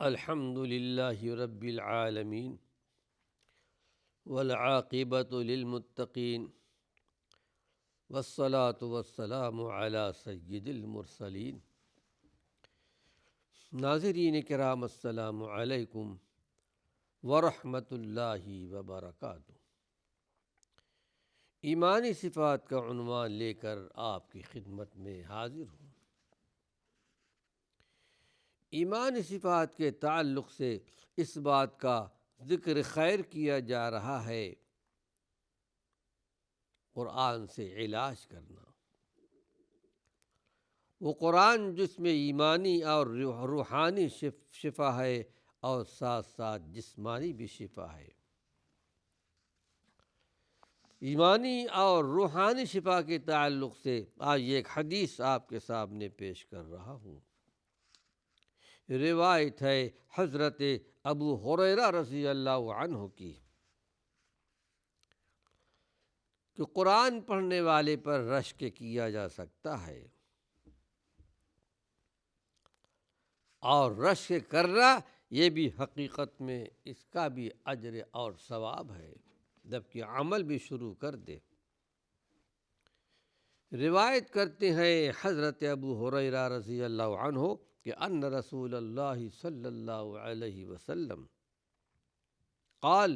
الحمد للہ رب العالمین والعاقبۃ للمتقین والصلاة والسلام علی سید المرسلین۔ ناظرین کرام السلام علیکم ورحمۃ اللہ وبرکاتہ۔ ایمانی صفات کا عنوان لے کر آپ کی خدمت میں حاضر ہوں۔ ایمانی صفات کے تعلق سے اس بات کا ذکر خیر کیا جا رہا ہے قرآن سے علاج کرنا۔ وہ قرآن جس میں ایمانی اور روحانی شفا ہے اور ساتھ ساتھ جسمانی بھی شفا ہے۔ ایمانی اور روحانی شفا کے تعلق سے آج ایک حدیث آپ کے سامنے پیش کر رہا ہوں۔ روایت ہے حضرت ابو ہریرہ رضی اللہ عنہ کی کہ قرآن پڑھنے والے پر رشک کیا جا سکتا ہے، اور رشک کرنا یہ بھی حقیقت میں اس کا بھی اجر اور ثواب ہے جبکہ عمل بھی شروع کر دے۔ روایت کرتے ہیں حضرت ابو ہریرہ رضی اللہ عنہ کہ ان رسول اللہ صلی اللہ علیہ وسلم قال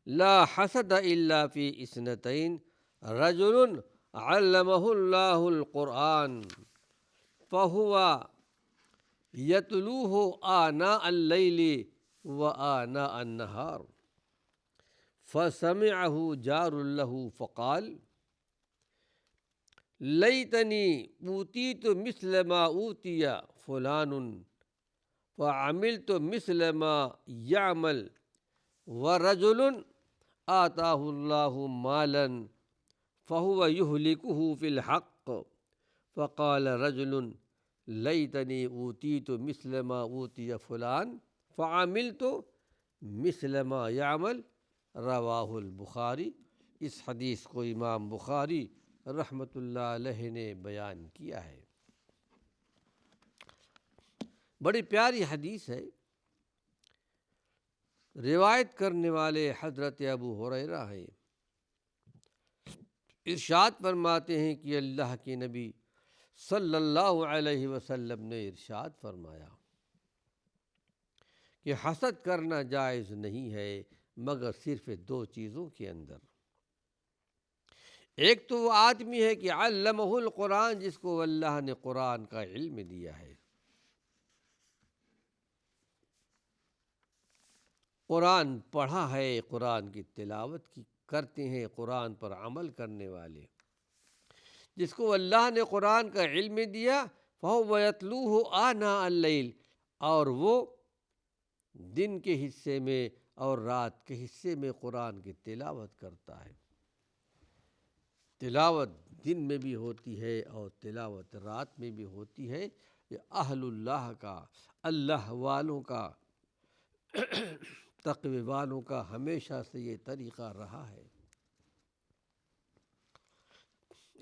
لا حسد الا فی اثنتین رجل علمہ اللہ القرآن فہو یتلوہ آناء اللیل وآناء النہار فسمعہ جار لہ فقال لیتنی اوتیت مثل ما اوتی فلان فعملت مثل ما یعمل ورجل آتاہ اللہ مالا فهو يهلكه في الحق فقال رجل لیتنی اوتیت مثل ما اوتی فلان فعملت مثل ما یعمل رواہ البخاری۔ اس حدیث کو امام بخاری رحمۃ اللہ علیہ نے بیان کیا ہے۔ بڑی پیاری حدیث ہے۔ روایت کرنے والے حضرت ابو ہریرہ ہیں۔ ارشاد فرماتے ہیں کہ اللہ کے نبی صلی اللہ علیہ وسلم نے ارشاد فرمایا کہ حسد کرنا جائز نہیں ہے مگر صرف دو چیزوں کے اندر۔ ایک تو وہ آدمی ہے کہ علمہ القرآن، جس کو اللہ نے قرآن کا علم دیا ہے، قرآن پڑھا ہے، قرآن کی تلاوت کرتے ہیں، قرآن پر عمل کرنے والے، جس کو اللہ نے قرآن کا علم دیا فَهُوَ يَتْلُوهُ آنَاءَ اللَّيْلِ، اور وہ دن کے حصے میں اور رات کے حصے میں قرآن کی تلاوت کرتا ہے۔ تلاوت دن میں بھی ہوتی ہے اور تلاوت رات میں بھی ہوتی ہے۔ یہ اہل اللہ کا، اللہ والوں کا، تقوی والوں کا ہمیشہ سے یہ طریقہ رہا ہے۔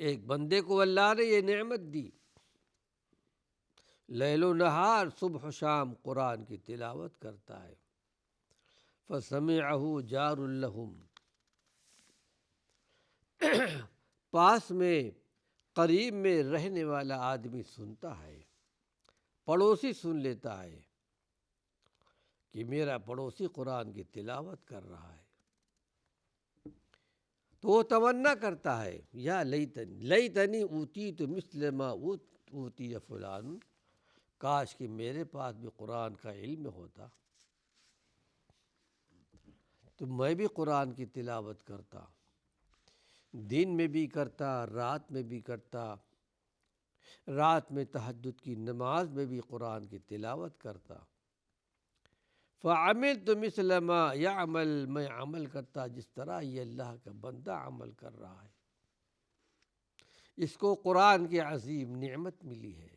ایک بندے کو اللہ نے یہ نعمت دی، لیل و نہار، صبح و شام قرآن کی تلاوت کرتا ہے۔ فَسَمِعَهُ جَارٌ لَهُمْ، پاس میں قریب میں رہنے والا آدمی سنتا ہے، پڑوسی سن لیتا ہے کہ میرا پڑوسی قرآن کی تلاوت کر رہا ہے، تو وہ تمنا کرتا ہے یا لیتنی اوتیت مثل ما اوتی فلان، کاش کہ میرے پاس بھی قرآن کا علم ہوتا تو میں بھی قرآن کی تلاوت کرتا، دن میں بھی کرتا، رات میں بھی کرتا، رات میں تہجد کی نماز میں بھی قرآن کی تلاوت کرتا۔ فعملت مثل ما یعمل، میں عمل کرتا جس طرح یہ اللہ کا بندہ عمل کر رہا ہے۔ اس کو قرآن کی عظیم نعمت ملی ہے،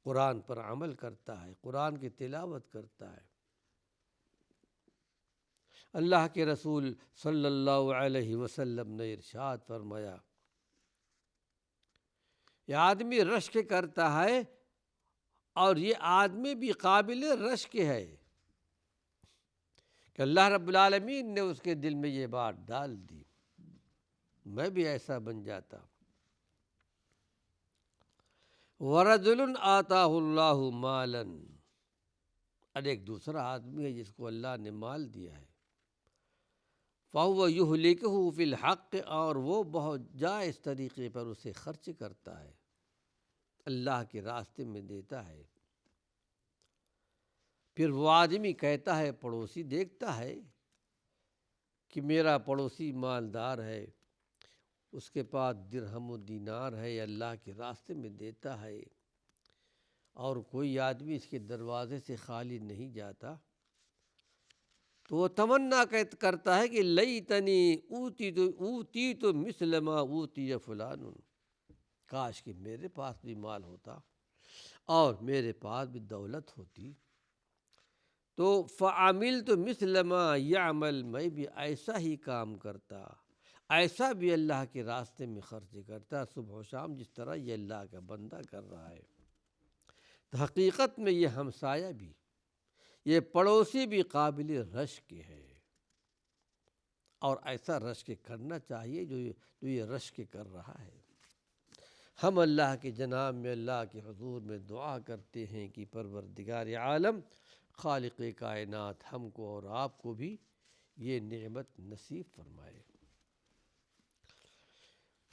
قرآن پر عمل کرتا ہے، قرآن کی تلاوت کرتا ہے۔ اللہ کے رسول صلی اللہ علیہ وسلم نے ارشاد فرمایا، یہ آدمی رشک کرتا ہے اور یہ آدمی بھی قابل رشک ہے کہ اللہ رب العالمین نے اس کے دل میں یہ بات ڈال دی، میں بھی ایسا بن جاتا۔ وَرَجُلٌ آتَاهُ اللَّهُ مَالًا، اور ایک دوسرا آدمی ہے جس کو اللہ نے مال دیا ہے، فَهُوَ يُهْلِكُهُ فِي الْحَقِّ، اور وہ بہت جائز طریقے پر اسے خرچ کرتا ہے، اللہ کے راستے میں دیتا ہے۔ پھر وہ آدمی کہتا ہے، پڑوسی دیکھتا ہے کہ میرا پڑوسی مالدار ہے، اس کے پاس درہم و دینار ہے، اللہ کے راستے میں دیتا ہے، اور کوئی آدمی اس کے دروازے سے خالی نہیں جاتا، تو وہ تمنا کرتا ہے کہ لیتنی اوتیت مثل ما اوتی فلان، کاش کہ میرے پاس بھی مال ہوتا اور میرے پاس بھی دولت ہوتی، تو فعملت مثل ما یعمل، میں بھی ایسا ہی کام کرتا، ایسا بھی اللہ کے راستے میں خرچ کرتا صبح و شام، جس طرح یہ اللہ کا بندہ کر رہا ہے۔ تو حقیقت میں یہ ہمسایہ بھی، یہ پڑوسی بھی قابل رشک ہے، اور ایسا رشک کرنا چاہیے جو یہ رشک کر رہا ہے۔ ہم اللہ کے جناب میں، اللہ کے حضور میں دعا کرتے ہیں کہ پروردگار عالم، خالق کائنات، ہم کو اور آپ کو بھی یہ نعمت نصیب فرمائے۔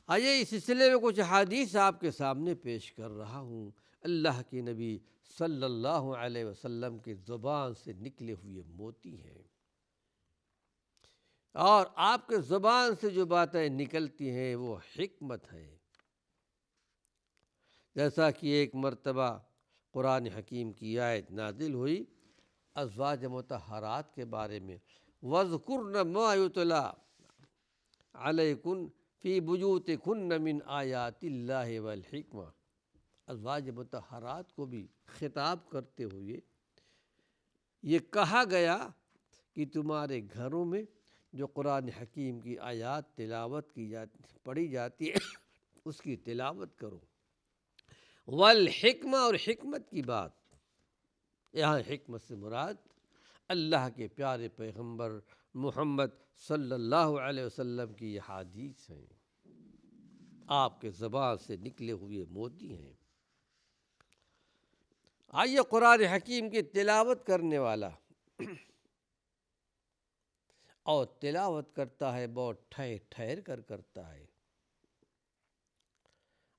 آئیے اس سلسلے میں کچھ حدیث آپ کے سامنے پیش کر رہا ہوں۔ اللہ کے نبی صلی اللہ علیہ وسلم کی زبان سے نکلے ہوئے موتی ہیں، اور آپ کے زبان سے جو باتیں نکلتی ہیں وہ حکمت ہے۔ جیسا کہ ایک مرتبہ قرآن حکیم کی آیت نازل ہوئی ازواج مطہرات کے بارے میں، وَاذْكُرْنَ مَا يُتْلَىٰ عَلَيْكُنْ فِي بُيُوتِكُنَّ مِنْ آیَاتِ اللَّهِ وَالْحِکْمَةِ، ازواج مطہرات کو بھی خطاب کرتے ہوئے یہ کہا گیا کہ تمہارے گھروں میں جو قرآن حکیم کی آیات تلاوت کی جاتی، پڑھی جاتی ہے، اس کی تلاوت کرو۔ والحکمہ، اور حکمت کی بات، یہاں حکمت سے مراد اللہ کے پیارے پیغمبر محمد صلی اللہ علیہ وسلم کی یہ حدیث ہیں، آپ کے زبان سے نکلے ہوئے موتی ہیں۔ آئیے قرآن حکیم کی تلاوت کرنے والا، اور تلاوت کرتا ہے بہت ٹھہر ٹھہر کر کرتا ہے۔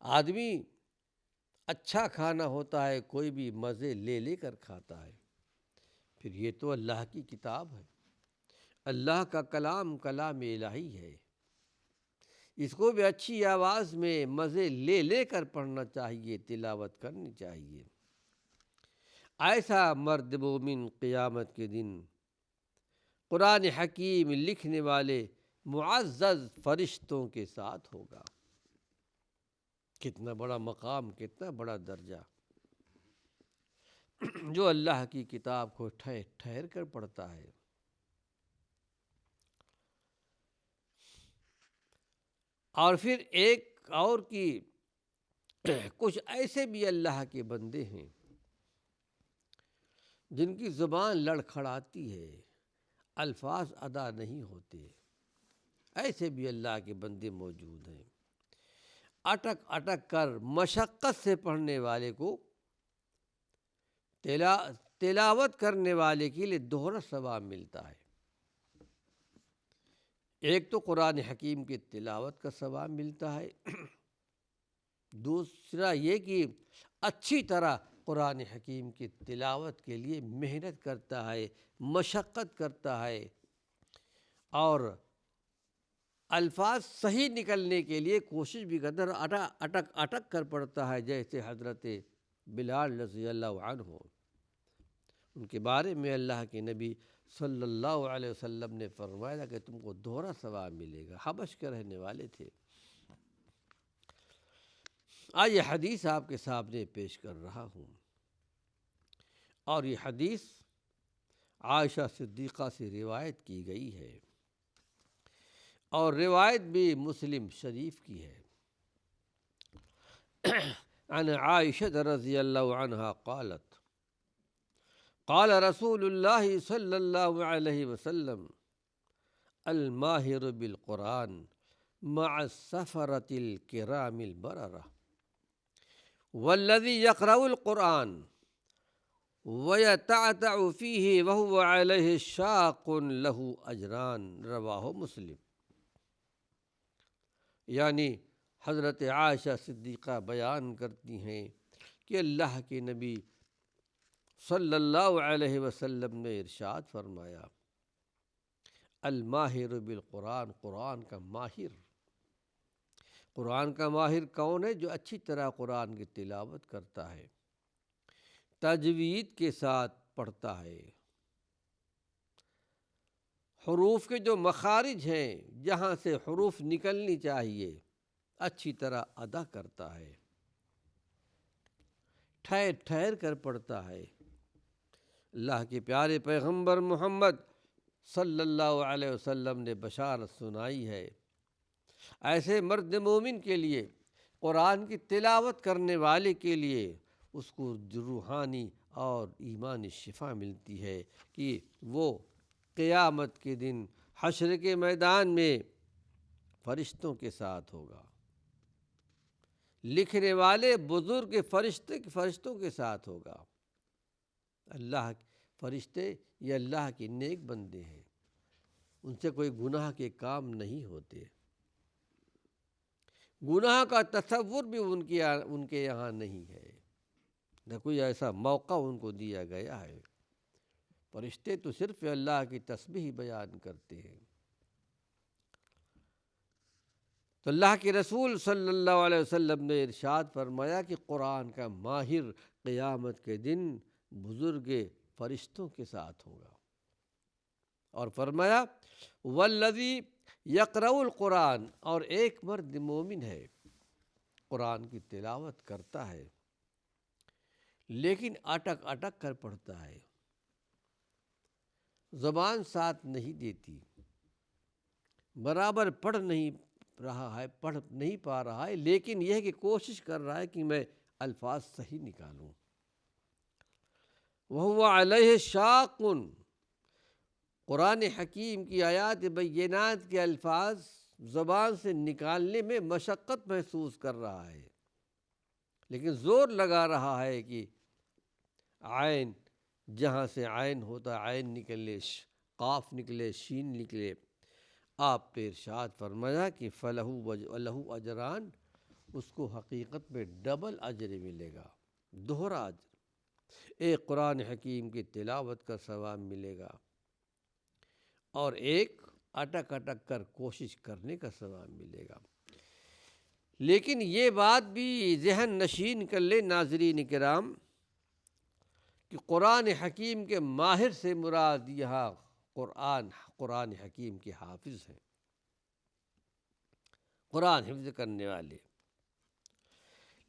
آدمی اچھا کھانا ہوتا ہے کوئی بھی مزے لے لے کر کھاتا ہے، پھر یہ تو اللہ کی کتاب ہے، اللہ کا کلام، کلام الہی ہے، اس کو بھی اچھی آواز میں مزے لے لے کر پڑھنا چاہیے، تلاوت کرنی چاہیے۔ ایسا مرد مومن قیامت کے دن قرآن حکیم لکھنے والے معزز فرشتوں کے ساتھ ہوگا۔ کتنا بڑا مقام، کتنا بڑا درجہ، جو اللہ کی کتاب کو ٹھہر ٹھہر کر پڑھتا ہے۔ اور پھر ایک اور کی کچھ ایسے بھی اللہ کے بندے ہیں جن کی زبان لڑکھڑاتی ہے، الفاظ ادا نہیں ہوتے، ایسے بھی اللہ کے بندے موجود ہیں۔ اٹک اٹک کر مشقت سے پڑھنے والے کو تلاوت کرنے والے کے لیے دوہرا ثواب ملتا ہے۔ ایک تو قرآن حکیم کی تلاوت کا ثواب ملتا ہے، دوسرا یہ کہ اچھی طرح قرآن حکیم کی تلاوت کے لیے محنت کرتا ہے، مشقت کرتا ہے، اور الفاظ صحیح نکلنے کے لیے کوشش بھی کرتا ہے، اٹک اٹک کر پڑھتا ہے، جیسے حضرت بلال رضی اللہ عنہ، ان کے بارے میں اللہ کے نبی صلی اللہ علیہ وسلم نے فرمایا کہ تم کو دوہرا ثواب ملے گا، حبش کے رہنے والے تھے۔ آئیے حدیث آپ کے سامنے پیش کر رہا ہوں، اور یہ حدیث عائشہ صدیقہ سے روایت کی گئی ہے، اور روایت بھی مسلم شریف کی ہے۔ عن عائشة رضی اللہ عنہا قالت قال رسول اللہ صلی اللہ علیہ وسلم الماہر بالقرآن مع السفرة الكرام البررة والذي يقرأ القرآن ويتعتع فيه وهو عليه شاق له أجران رواہ مسلم۔ یعنی حضرت عائشہ صدیقہ بیان کرتی ہیں کہ اللہ کے نبی صلی اللہ علیہ وسلم نے ارشاد فرمایا، الماہر بالقرآن، قرآن کا ماہر۔ قرآن کا ماہر کون ہے؟ جو اچھی طرح قرآن کی تلاوت کرتا ہے، تجوید کے ساتھ پڑھتا ہے، حروف کے جو مخارج ہیں جہاں سے حروف نکلنی چاہیے اچھی طرح ادا کرتا ہے، ٹھہر ٹھہر کر پڑھتا ہے۔ اللہ کے پیارے پیغمبر محمد صلی اللہ علیہ وسلم نے بشارت سنائی ہے ایسے مرد مومن کے لیے، قرآن کی تلاوت کرنے والے کے لیے اس کو روحانی اور ایمانی شفا ملتی ہے کہ وہ قیامت کے دن حشر کے میدان میں فرشتوں کے ساتھ ہوگا، لکھنے والے بزرگ فرشتوں کے ساتھ ہوگا۔ اللہ فرشتے یہ اللہ کے نیک بندے ہیں، ان سے کوئی گناہ کے کام نہیں ہوتے، گناہ کا تصور بھی ان کے یہاں نہیں ہے، نہ کوئی ایسا موقع ان کو دیا گیا ہے۔ فرشتے تو صرف اللہ کی تسبیح بیان کرتے ہیں۔ تو اللہ کے رسول صلی اللہ علیہ وسلم نے ارشاد فرمایا کہ قرآن کا ماہر قیامت کے دن بزرگ فرشتوں کے ساتھ ہوگا، اور فرمایا والذی یقرأ القرآن، اور ایک مرد مومن ہے قرآن کی تلاوت کرتا ہے لیکن اٹک اٹک کر پڑھتا ہے، زبان ساتھ نہیں دیتی، برابر پڑھ نہیں پا رہا ہے، لیکن یہ کہ کوشش کر رہا ہے کہ میں الفاظ صحیح نکالوں۔ وَهُوَ عَلَيْهِ شَاقٌ، قرآن حکیم کی آیات بینات کے الفاظ زبان سے نکالنے میں مشقت محسوس کر رہا ہے، لیکن زور لگا رہا ہے کہ عین، جہاں سے عین ہوتا عین نکلے، قاف نکلے، شین نکلے۔ آپ نے ارشاد فرمایا کہ فَلَهُ اجران، اس کو حقیقت میں ڈبل اجر ملے گا، دوہرا اجر۔ ایک قرآن حکیم کی تلاوت کا ثواب ملے گا اور ایک اٹک اٹک کر کوشش کرنے کا ثواب ملے گا۔ لیکن یہ بات بھی ذہن نشین کر لے ناظرین کرام کہ قرآن حکیم کے ماہر سے مراد یہاں قرآن حکیم کے حافظ ہیں، قرآن حفظ کرنے والے۔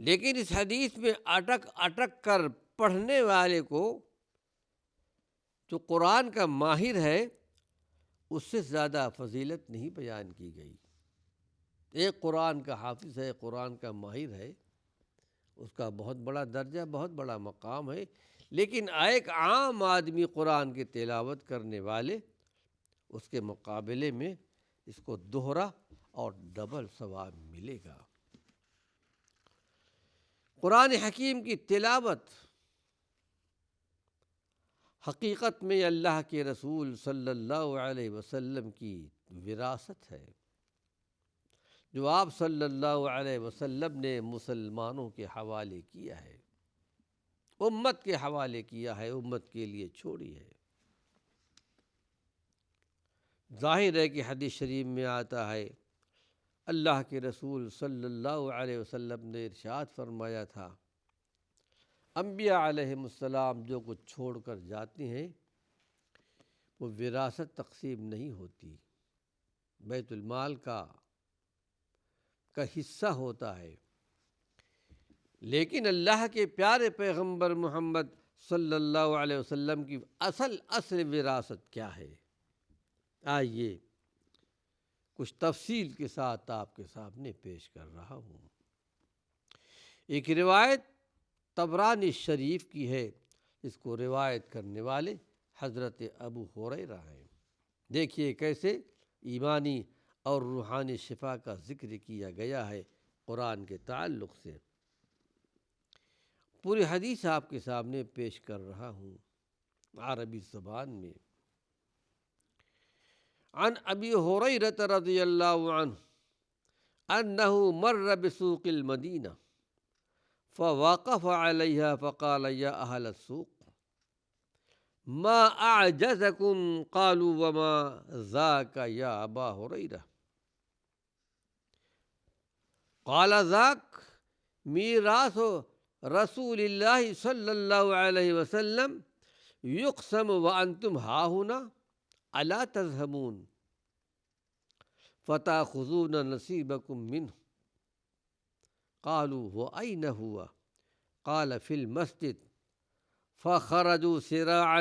لیکن اس حدیث میں اٹک اٹک کر پڑھنے والے کو جو قرآن کا ماہر ہے اس سے زیادہ فضیلت نہیں بیان کی گئی۔ ایک قرآن کا حافظ ہے، قرآن کا ماہر ہے، اس کا بہت بڑا درجہ، بہت بڑا مقام ہے، لیکن ایک عام آدمی قرآن کی تلاوت کرنے والے اس کے مقابلے میں اس کو دوہرا اور ڈبل ثواب ملے گا۔ قرآن حکیم کی تلاوت حقیقت میں اللہ کے رسول صلی اللہ علیہ وسلم کی وراثت ہے، جو آپ صلی اللہ علیہ وسلم نے مسلمانوں کے حوالے کیا ہے، امت کے حوالے کیا ہے، امت کے لیے چھوڑی ہے۔ ظاہر ہے کہ حدیث شریف میں آتا ہے اللہ کے رسول صلی اللہ علیہ وسلم نے ارشاد فرمایا تھا، انبیاء علیہم السلام جو کچھ چھوڑ کر جاتے ہیں وہ وراثت تقسیم نہیں ہوتی، بیت المال کا حصہ ہوتا ہے، لیکن اللہ کے پیارے پیغمبر محمد صلی اللہ علیہ وسلم کی اصل وراثت کیا ہے؟ آئیے کچھ تفصیل کے ساتھ آپ کے سامنے پیش کر رہا ہوں۔ ایک روایت طبرانی شریف کی ہے، اس کو روایت کرنے والے حضرت ابو ہریرہ ہیں۔ دیکھیے کیسے ایمانی اور روحانی شفا کا ذکر کیا گیا ہے قرآن کے تعلق سے۔ پوری حدیث آپ کے سامنے پیش کر رہا ہوں عربی زبان میں۔ عن ابی ہریرہ رضی اللہ عنہ انہ مر بسوق المدینہ فوقف علیہا فقال یا اہل السوق ما اعجزکم قالوا وما ذاک یا ابا ہریرہ قال ذاک میراث رسول اللہ صلی اللہ علیہ وسلم یقسم وانتم ہاہنا الا تذهبون فتأخذون نصیبکم منہ قالوا وأین هو قال في المسجد فخرجوا سراعا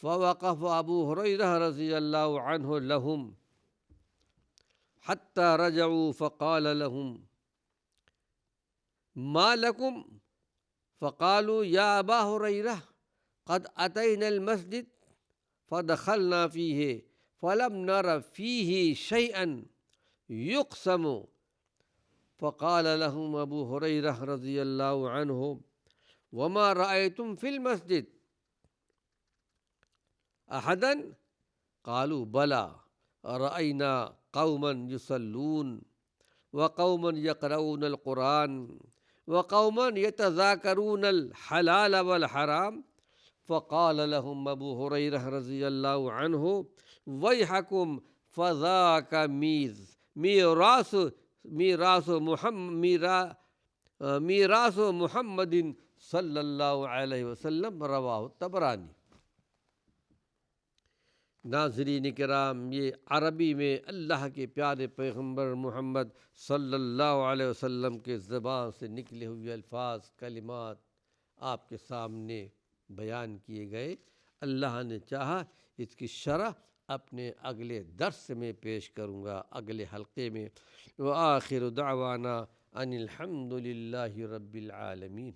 فوقف ابو ہریرہ رضی اللہ عنہ لهم حتى رجعوا فقال لهم ما لكم فقالوا يا ابا ہریرہ قد اتينا المسجد فدخلنا فيه فلم نر فيه شيئا يقسم فقال لهم ابو ہریرہ رضی اللہ عنہ وما رأيتم في المسجد احدا قالوا بلى رأينا قوما يصلون وقوما يقرؤون القرآن وقوما يتذاكرون الحلال والحرام فقال لهم ابو ہریرہ رضی اللہ عنہ ویحکم فذاک میراث محمد صلی اللہ علیہ وسلم رواہ طبرانی۔ ناظرین کرام، یہ عربی میں اللہ کے پیارے پیغمبر محمد صلی اللہ علیہ وسلم کے زبان سے نکلے ہوئے الفاظ کلمات آپ کے سامنے بیان کیے گئے۔ اللہ نے چاہا اس کی شرح اپنے اگلے درس میں پیش کروں گا، اگلے حلقے میں۔ وآخر دعوانا ان الحمد للہ رب العالمین۔